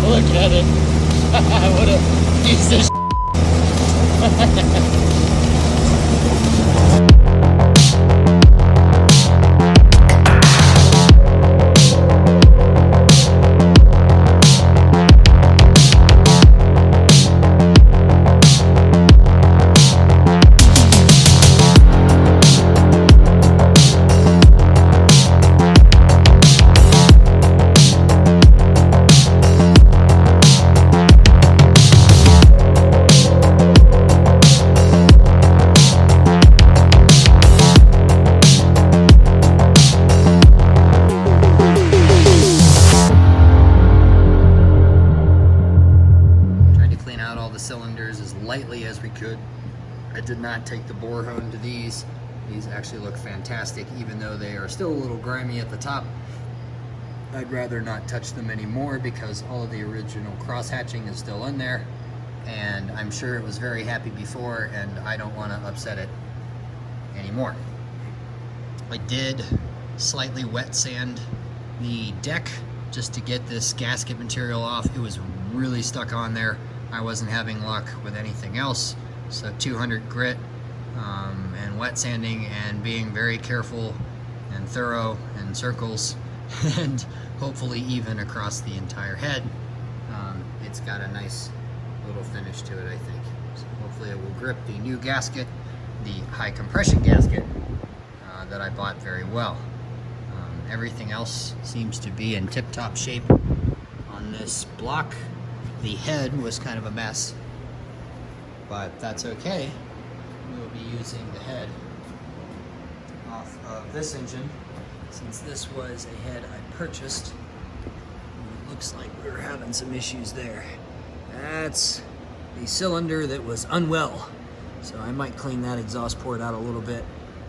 Look at it. What a piece of cylinders as lightly as we could. I did not take the bore hone to these. These actually look fantastic, even though they are still a little grimy at the top. I'd rather not touch them anymore because all of the original cross hatching is still in there, and I'm sure it was very happy before, and I don't want to upset it anymore. I did slightly wet sand the deck just to get this gasket material off. It was really stuck on there. I wasn't having luck with anything else, so 200 grit and wet sanding and being very careful and thorough in circles and hopefully even across the entire head. It's got a nice little finish to it, I think. So hopefully it will grip the new gasket, the high compression gasket that I bought very well. Everything else seems to be in tip-top shape on this block. The head was kind of a mess, but that's okay. We'll be using the head off of this engine, since this was a head I purchased. It looks like we were having some issues there. That's the cylinder that was unwell. So I might clean that exhaust port out a little bit,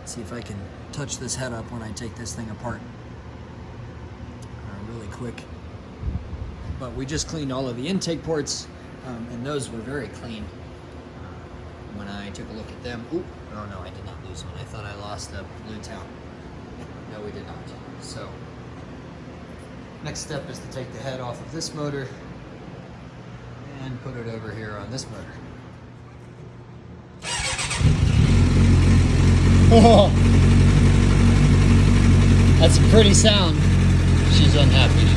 see if I can touch this head up when I take this thing apart really quick. But we just cleaned all of the intake ports, and those were very clean. When I took a look at them, oh no, I did not lose one. I thought I lost the blue town. No, we did not. So, next step is to take the head off of this motor and put it over here on this motor. Oh, that's a pretty sound. She's unhappy.